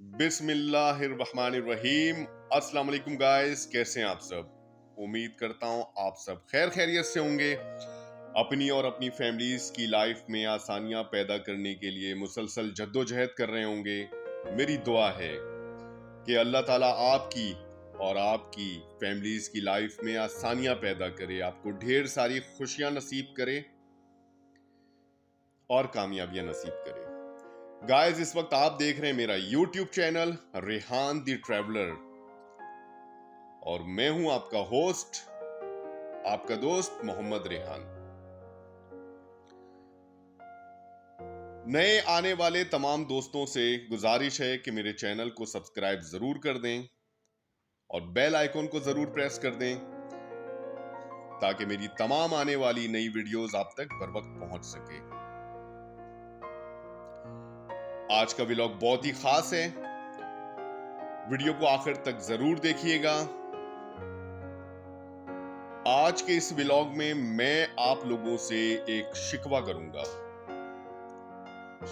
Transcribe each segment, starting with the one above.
बिस्मिल्लाहिर्रहमानिर्रहीम। अस्सलाम वालेकुम गाइस, कैसे हैं आप सब। उम्मीद करता हूं आप सब खैर खैरियत से होंगे। अपनी और अपनी फैमिलीज की लाइफ में आसानियां पैदा करने के लिए मुसलसल जद्दोजहद कर रहे होंगे। मेरी दुआ है कि अल्लाह ताला आपकी और आपकी फैमिलीज की लाइफ में आसानियां पैदा करे, आपको ढेर सारी खुशियां नसीब करे और कामयाबियां नसीब करे। गाइस, इस वक्त आप देख रहे हैं मेरा YouTube channel Rehan the traveller और मैं हूं आपका होस्ट, आपका दोस्त मोहम्मद रेहान। नए आने वाले तमाम दोस्तों से गुजारिश है कि मेरे चैनल को सब्सक्राइब जरूर कर दें और बेल आइकॉन को जरूर प्रेस कर दें ताकि मेरी तमाम आने वाली नई वीडियोस आप तक बर वक्त पहुंच सके। आज का व्लॉग बहुत ही खास है, वीडियो को आखिर तक जरूर देखिएगा। आज के इस व्लॉग में मैं आप लोगों से एक शिकवा करूंगा।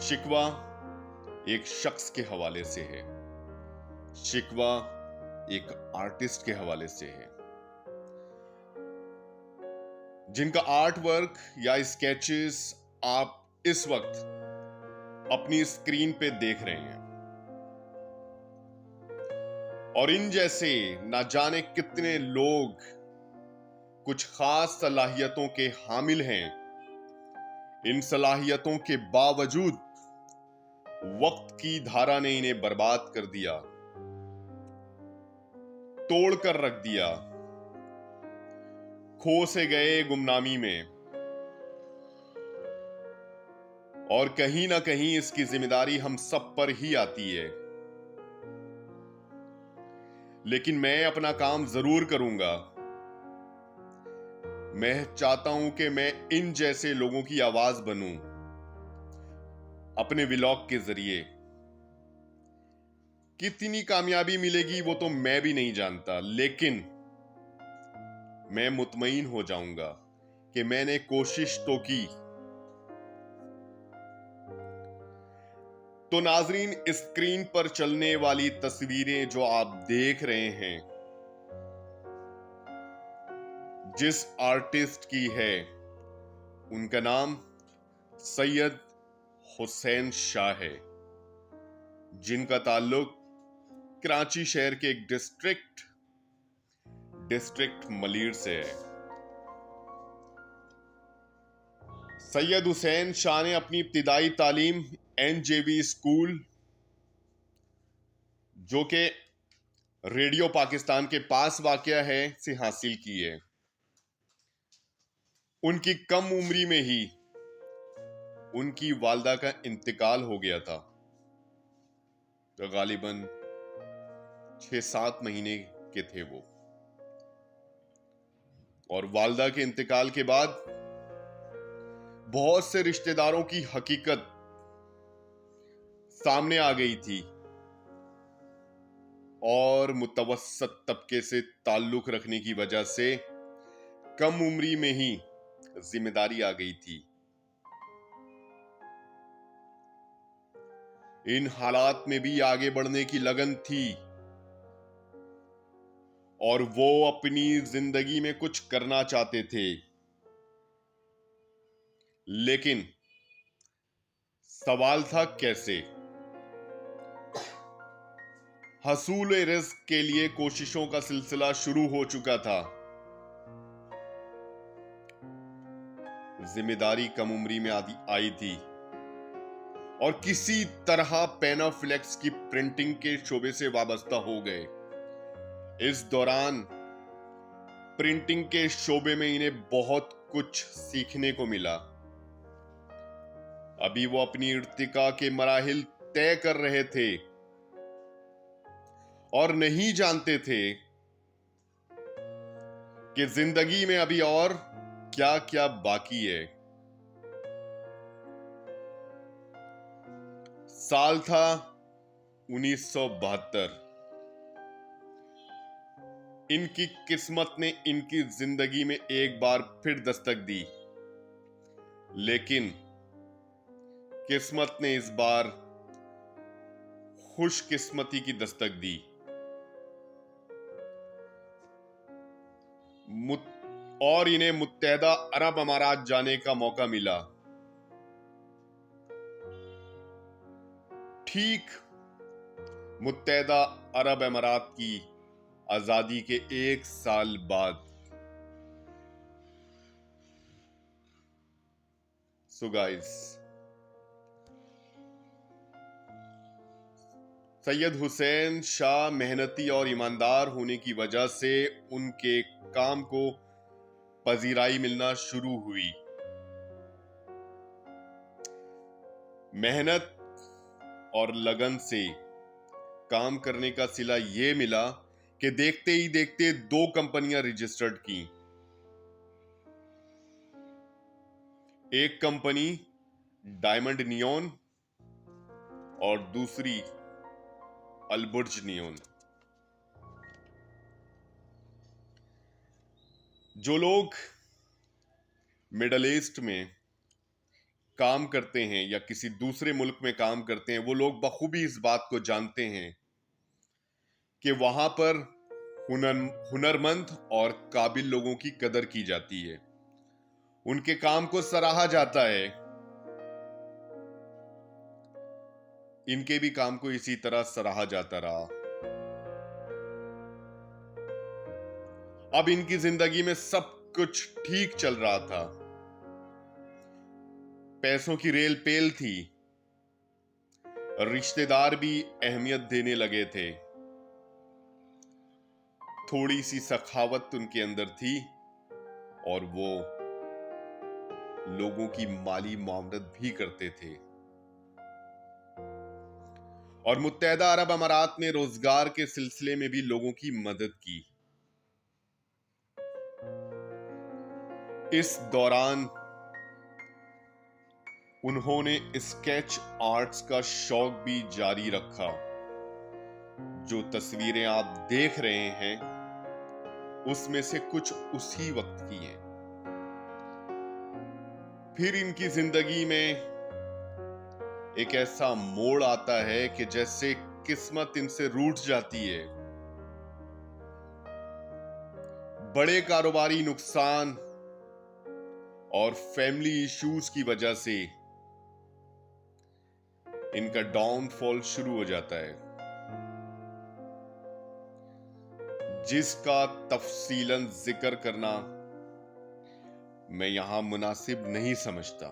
शिकवा एक शख्स के हवाले से है, शिकवा एक आर्टिस्ट के हवाले से है जिनका आर्ट वर्क या स्केचेस आप इस वक्त अपनी स्क्रीन पे देख रहे हैं। और इन जैसे ना जाने कितने लोग कुछ खास सलाहियतों के हामिल हैं। इन सलाहियतों के बावजूद वक्त की धारा ने इन्हें बर्बाद कर दिया, तोड़ कर रख दिया, खो से गए गुमनामी में। और कहीं ना कहीं इसकी जिम्मेदारी हम सब पर ही आती है। लेकिन मैं अपना काम जरूर करूंगा। मैं चाहता हूं कि मैं इन जैसे लोगों की आवाज बनूं अपने व्लॉग के जरिए। कितनी कामयाबी मिलेगी वो तो मैं भी नहीं जानता, लेकिन मैं मुतमईन हो जाऊंगा कि मैंने कोशिश तो की। तो नाजरीन, स्क्रीन पर चलने वाली तस्वीरें जो आप देख रहे हैं जिस आर्टिस्ट की है, उनका नाम सैयद हुसैन शाह है, जिनका ताल्लुक कराची शहर के एक डिस्ट्रिक्ट मलीर से है। सैयद हुसैन शाह ने अपनी इब्तिदाई तालीम NJV स्कूल, जो कि रेडियो पाकिस्तान के पास वाक़या है, से हासिल की है। उनकी कम उम्री में ही उनकी वालदा का इंतकाल हो गया था, तो गालिबन 6-7 महीने के थे वो। और वालदा के इंतकाल के बाद बहुत से रिश्तेदारों की हकीकत सामने आ गई थी और मुतवस्सत तबके से ताल्लुक रखने की वजह से कम उम्री में ही जिम्मेदारी आ गई थी। इन हालात में भी आगे बढ़ने की लगन थी और वो अपनी जिंदगी में कुछ करना चाहते थे, लेकिन सवाल था कैसे। हसूल रिज़्क के लिए कोशिशों का सिलसिला शुरू हो चुका था। जिम्मेदारी कम उम्री में आई थी और किसी तरह पेनाफ्लेक्स की प्रिंटिंग के शोबे से वाबस्ता हो गए। इस दौरान प्रिंटिंग के शोबे में इन्हें बहुत कुछ सीखने को मिला। अभी वो अपनी इर्तिका के मराहिल तय कर रहे थे और नहीं जानते थे कि जिंदगी में अभी और क्या क्या बाकी है। साल था 1972। इनकी किस्मत ने इनकी जिंदगी में एक बार फिर दस्तक दी, लेकिन किस्मत ने इस बार खुशकिस्मती की दस्तक दी। और इन्हें मुत्तहदा अरब अमारात जाने का मौका मिला। ठीक मुत्तहदा अरब अमारात की आजादी के 1 साल बाद। सो गाइस, सैयद हुसैन शाह मेहनती और ईमानदार होने की वजह से उनके काम को पजीराई मिलना शुरू हुई। मेहनत और लगन से काम करने का सिला ये मिला कि देखते ही देखते 2 कंपनियां रजिस्टर्ड की। एक कंपनी डायमंड नियॉन और दूसरी अलबुर्ज नियॉन। जो लोग मिडल ईस्ट में काम करते हैं या किसी दूसरे मुल्क में काम करते हैं, वो लोग बखूबी इस बात को जानते हैं कि वहां पर हुनरमंद और काबिल लोगों की कदर की जाती है, उनके काम को सराहा जाता है। इनके भी काम को इसी तरह सराहा जाता रहा। अब इनकी जिंदगी में सब कुछ ठीक चल रहा था, पैसों की रेल पेल थी, रिश्तेदार भी अहमियत देने लगे थे, थोड़ी सी सखावत उनके अंदर थी और वो लोगों की माली मामलत भी करते थे। और मुत्तहदा अरब अमारात में रोजगार के सिलसिले में भी लोगों की मदद की। इस दौरान उन्होंने स्केच आर्ट्स का शौक भी जारी रखा। जो तस्वीरें आप देख रहे हैं उसमें से कुछ उसी वक्त की हैं। फिर इनकी जिंदगी में एक ऐसा मोड़ आता है कि जैसे किस्मत इनसे रूठ जाती है। बड़े कारोबारी नुकसान और फैमिली इश्यूज की वजह से इनका डाउनफॉल शुरू हो जाता है, जिसका तफसीलन जिक्र करना मैं यहां मुनासिब नहीं समझता।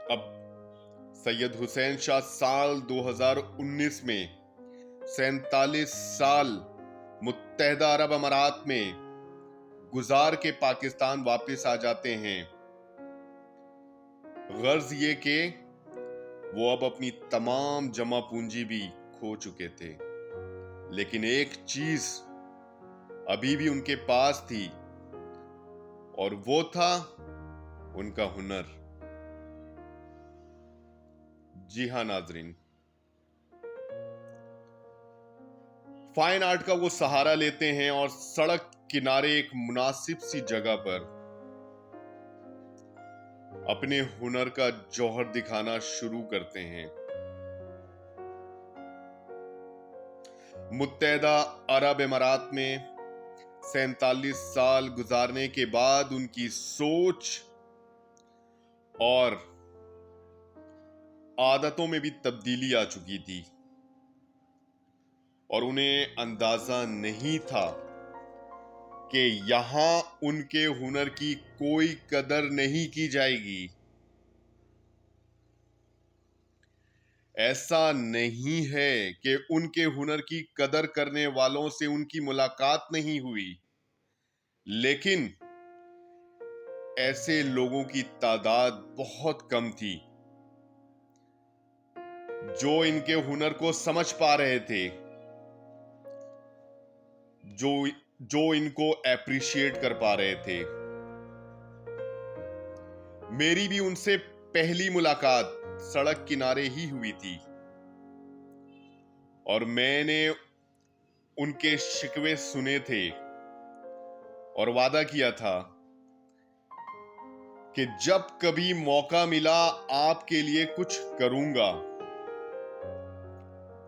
अब सैयद हुसैन शाह साल 2019 में 47 साल मुत्तहदा अरब अमारात में गुजार के पाकिस्तान वापस आ जाते हैं। गर्ज ये कि वो अब अपनी तमाम जमा पूंजी भी खो चुके थे, लेकिन एक चीज अभी भी उनके पास थी और वो था उनका हुनर। जी हां नाजरीन, फाइन आर्ट का वो सहारा लेते हैं और सड़क किनारे एक मुनासिब सी जगह पर अपने हुनर का जौहर दिखाना शुरू करते हैं। मुत्तहदा अरब अमारात में 47 साल गुजारने के बाद उनकी सोच और आदतों में भी तब्दीली आ चुकी थी और उन्हें अंदाजा नहीं था कि यहां उनके हुनर की कोई कदर नहीं की जाएगी। ऐसा नहीं है कि उनके हुनर की कदर करने वालों से उनकी मुलाकात नहीं हुई, लेकिन ऐसे लोगों की तादाद बहुत कम थी जो इनके हुनर को समझ पा रहे थे, जो इनको एप्रिशिएट कर पा रहे थे। मेरी भी उनसे पहली मुलाकात सड़क किनारे ही हुई थी और मैंने उनके शिकवे सुने थे और वादा किया था कि जब कभी मौका मिला आपके लिए कुछ करूंगा।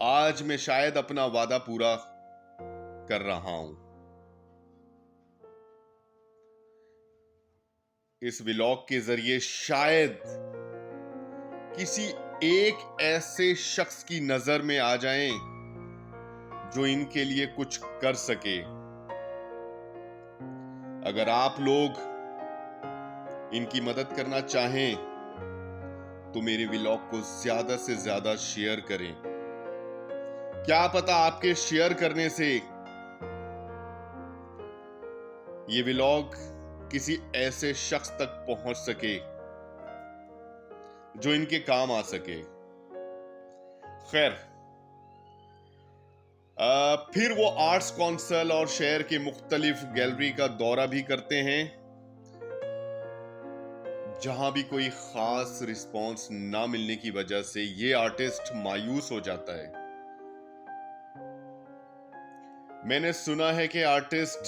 आज मैं शायद अपना वादा पूरा कर रहा हूं। इस व्लॉग के जरिए शायद किसी एक ऐसे शख्स की नजर में आ जाएं जो इनके लिए कुछ कर सके। अगर आप लोग इनकी मदद करना चाहें तो मेरे व्लॉग को ज्यादा से ज्यादा शेयर करें। क्या पता आपके शेयर करने से ये व्लॉग किसी ऐसे शख्स तक पहुंच सके जो इनके काम आ सके। खैर, फिर वो आर्ट्स काउंसिल और शहर के मुख्तलिफ गैलरी का दौरा भी करते हैं। जहां भी कोई खास रिस्पॉन्स ना मिलने की वजह से ये आर्टिस्ट मायूस हो जाता है। मैंने सुना है कि आर्टिस्ट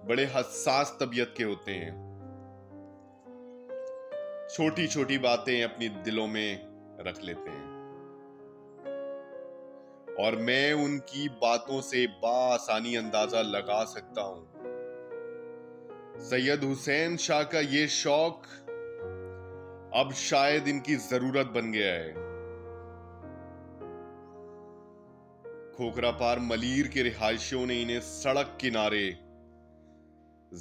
बड़े हसास तबीयत के होते हैं, छोटी छोटी बातें अपनी दिलों में रख लेते हैं, और मैं उनकी बातों से बाआसानी अंदाजा लगा सकता हूं। सैयद हुसैन शाह का ये शौक अब शायद इनकी जरूरत बन गया है। खोखरापार मलीर के रिहायशियों ने इन्हें सड़क किनारे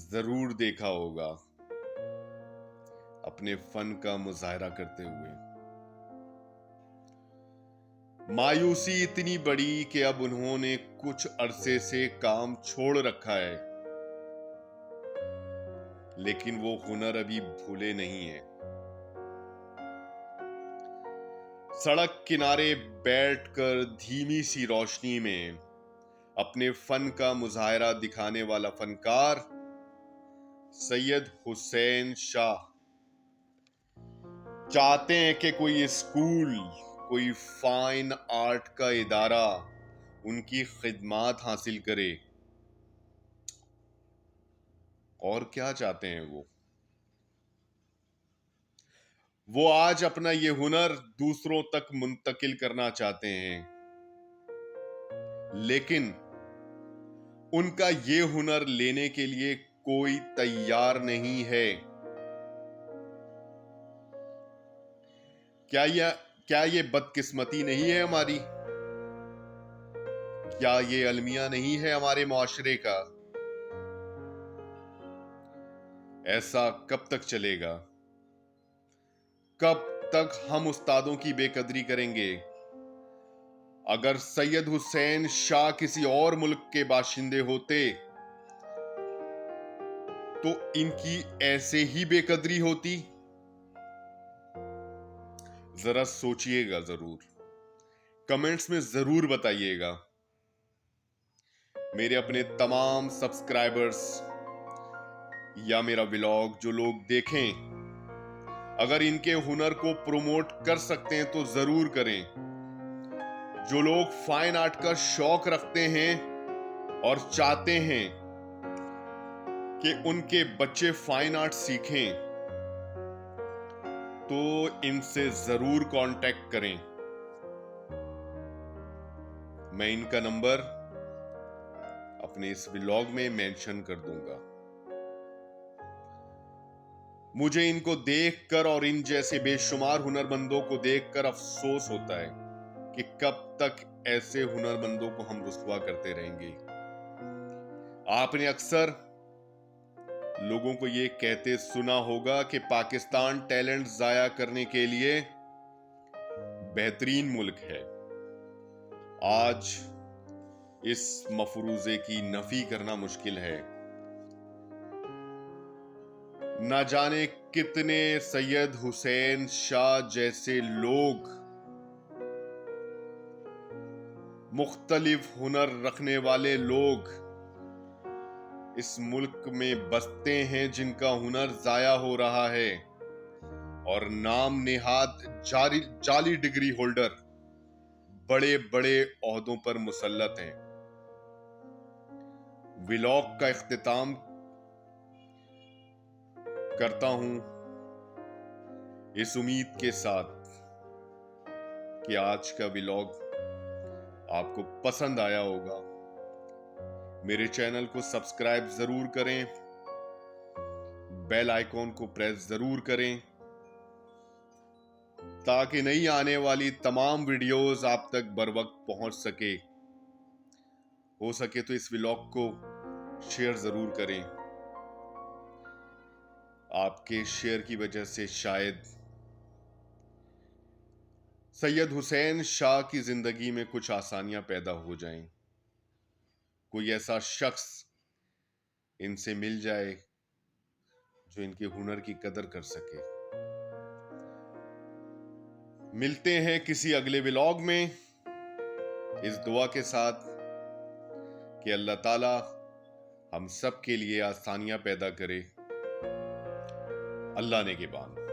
जरूर देखा होगा, अपने फन का मुजाहरा करते हुए। मायूसी इतनी बड़ी कि अब उन्होंने कुछ अरसे से काम छोड़ रखा है, लेकिन वो हुनर अभी भूले नहीं है। सड़क किनारे बैठकर धीमी सी रोशनी में अपने फन का मुजाहरा दिखाने वाला फनकार सैयद हुसैन शाह चाहते हैं कि कोई स्कूल, कोई फाइन आर्ट का इदारा उनकी खिदमत हासिल करे। और क्या चाहते हैं वो आज अपना ये हुनर दूसरों तक मुंतकिल करना चाहते हैं, लेकिन उनका ये हुनर लेने के लिए कोई तैयार नहीं है। क्या ये बदकिस्मती नहीं है हमारी? क्या ये अलमिया नहीं है हमारे मुआशरे का? ऐसा कब तक चलेगा? कब तक हम उस्तादों की बेकदरी करेंगे? अगर सैयद हुसैन शाह किसी और मुल्क के बाशिंदे होते तो इनकी ऐसे ही बेकदरी होती? जरा सोचिएगा जरूर, कमेंट्स में जरूर बताइएगा। मेरे अपने तमाम सब्सक्राइबर्स या मेरा व्लॉग जो लोग देखें, अगर इनके हुनर को प्रमोट कर सकते हैं तो जरूर करें। जो लोग फाइन आर्ट का शौक रखते हैं और चाहते हैं कि उनके बच्चे फाइन आर्ट सीखें, तो इनसे जरूर कांटेक्ट करें। मैं इनका नंबर अपने इस व्लॉग में मेंशन कर दूंगा। मुझे इनको देखकर और इन जैसे बेशुमार हुनरमंदों को देखकर अफसोस होता है कि कब तक ऐसे हुनरमंदों को हम रुस्वा करते रहेंगे। आपने अक्सर लोगों को यह कहते सुना होगा कि पाकिस्तान टैलेंट जाया करने के लिए बेहतरीन मुल्क है। आज इस मफरूजे की नफी करना मुश्किल है। न जाने कितने सैयद हुसैन शाह जैसे लोग, मुख्तलिफ हुनर रखने वाले लोग इस मुल्क में बसते हैं, जिनका हुनर जाया हो रहा है और नाम नेहाद जाली डिग्री होल्डर बड़े बड़े ओहदों पर मुसल्लत हैं। व्लॉग का इख्तिताम करता हूं इस उम्मीद के साथ कि आज का व्लॉग आपको पसंद आया होगा। मेरे चैनल को सब्सक्राइब जरूर करें, बेल आइकॉन को प्रेस जरूर करें ताकि नई आने वाली तमाम वीडियोस आप तक बर वक्त पहुंच सके। हो सके तो इस व्लॉग को शेयर जरूर करें। आपके शेयर की वजह से शायद सैयद हुसैन शाह की जिंदगी में कुछ आसानियां पैदा हो जाएं। कोई ऐसा शख्स इनसे मिल जाए जो इनके हुनर की कदर कर सके। मिलते हैं किसी अगले व्लॉग में इस दुआ के साथ कि अल्लाह ताला हम सब के लिए आसानियां पैदा करे। अल्लाह ने के बाद।